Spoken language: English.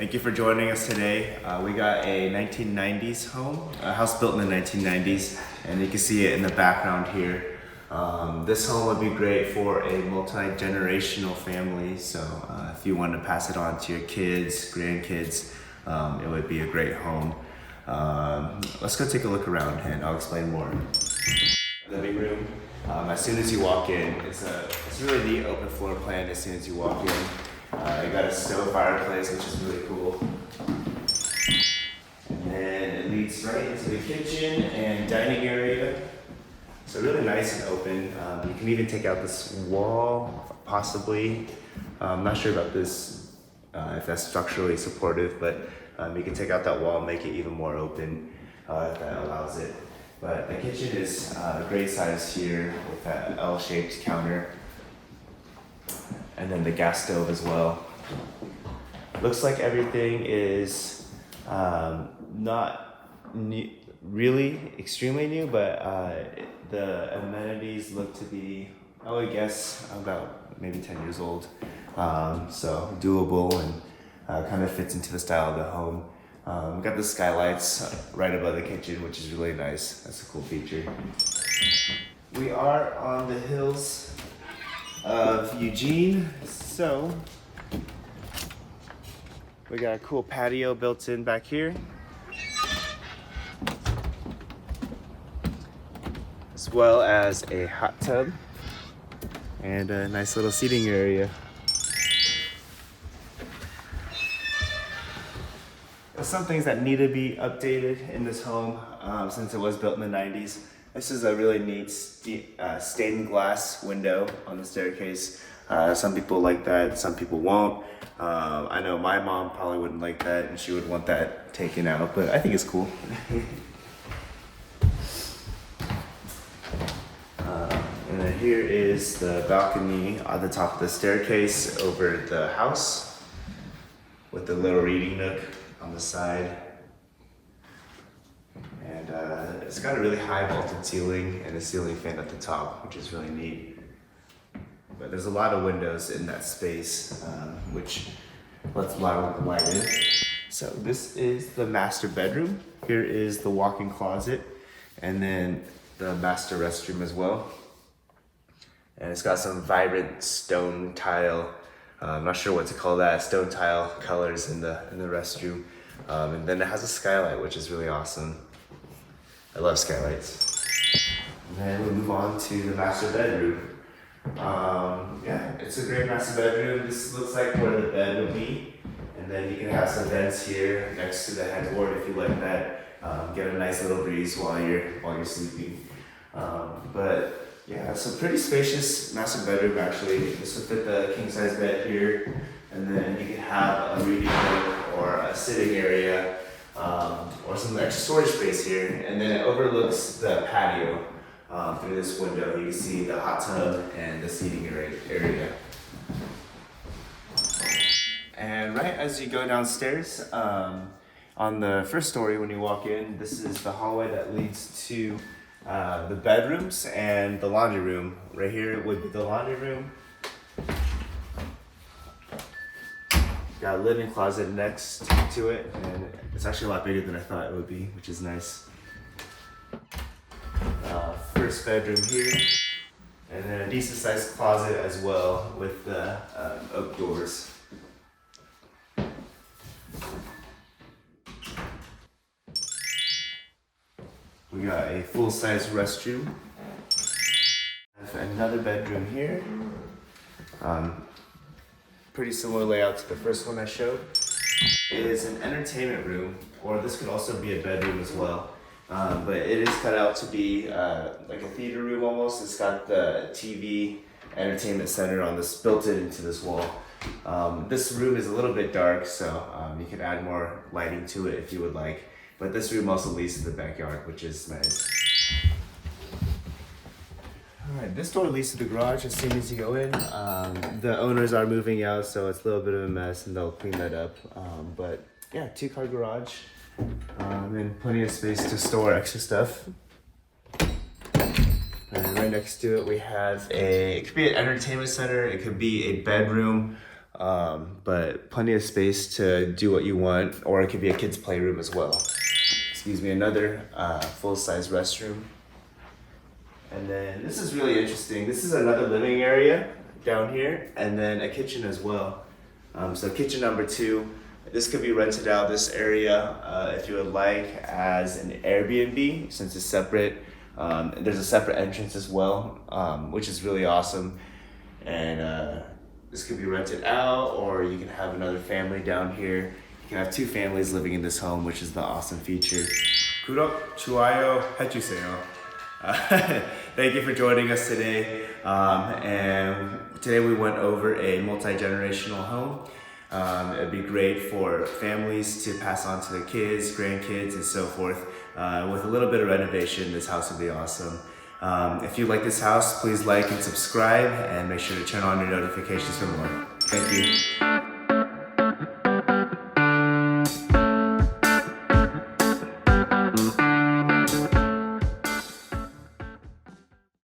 Thank you for joining us today. We got a 1990s home, a house built in the 1990s, and you can see it in the background here. This home would be great for a multi-generational family, so if you want to pass it on to your kids, grandkids, it would be a great home. Let's go take a look around and I'll explain more. Living room. As soon as you walk in, it's a really neat open floor plan as soon as you walk in. You got a stove fireplace, which is really cool. And then it leads right into the kitchen and dining area. So really nice and open. You can even take out this wall, possibly. I'm not sure about this, if that's structurally supportive, but you can take out that wall and make it even more open if that allows it. But the kitchen is a great size here with that L-shaped counter. And then the gas stove as well. Looks like everything is not new, really extremely new, but the amenities look to be, I would guess, about maybe 10 years old. So doable and kind of fits into the style of the home. We got the skylights right above the kitchen, which is really nice. That's a cool feature. We are on the hills of Eugene, so we got a cool patio built in back here, as well as a hot tub and a nice little seating area. There's some things that need to be updated in this home since it was built in the 90s. This is a really neat stained glass window on the staircase. Some people like that, some people won't. I know my mom probably wouldn't like that and she would want that taken out, but I think it's cool. And then here is the balcony on the top of the staircase over the house with the little reading nook on the side. And it's got a really high vaulted ceiling and a ceiling fan at the top, which is really neat. But there's a lot of windows in that space, which lets a lot of light in. So this is the master bedroom. Here is the walk-in closet, and then the master restroom as well. And it's got some vibrant stone tile. I'm not sure what to call that, stone tile colors in the restroom. And then it has a skylight, which is really awesome. I love skylights. And then we move on to the master bedroom. Yeah, it's a great master bedroom. This looks like where the bed would be. And then you can have some vents here next to the headboard if you like that. Get a nice little breeze while you're sleeping. But yeah, it's a pretty spacious master bedroom actually. This would fit the king size bed here. And then you can have a reading room or a sitting area. Or some extra storage space here, and then it overlooks the patio through this window. You can see the hot tub and the seating area. And right as you go downstairs, on the first story when you walk in, this is the hallway that leads to the bedrooms and the laundry room. Right here would be the laundry room. Got a linen closet next to it, and it's actually a lot bigger than I thought it would be, which is nice. First bedroom here, and then a decent sized closet as well with the oak doors. We got a full size restroom. Another bedroom here. Pretty similar layout to the first one I showed. It is an entertainment room, or this could also be a bedroom as well. But it is cut out to be like a theater room almost. It's got the TV entertainment center on this, built into this wall. This room is a little bit dark, so you can add more lighting to it if you would like. But this room also leads to the backyard, which is nice. Alright, this door leads to the garage as soon as you go in. The owners are moving out, so it's a little bit of a mess and they'll clean that up. But yeah, 2-car garage. And plenty of space to store extra stuff. And right next to it we have it could be an entertainment center, it could be a bedroom, but plenty of space to do what you want, or it could be a kid's playroom as well. Excuse me, another full-size restroom. And then this is really interesting. This is another living area down here, and then a kitchen as well. So kitchen number 2. This could be rented out, this area, if you would like, as an Airbnb, since it's separate. There's a separate entrance as well, which is really awesome. And this could be rented out, or you can have another family down here. You can have 2 families living in this home, which is the awesome feature. 구독, 좋아요 해주세요. Thank you for joining us today. And today we went over a multi-generational home. It'd be great for families to pass on to their kids, grandkids, and so forth. With a little bit of renovation, this house would be awesome. If you like this house, please like and subscribe, and make sure to turn on your notifications for more. Thank you.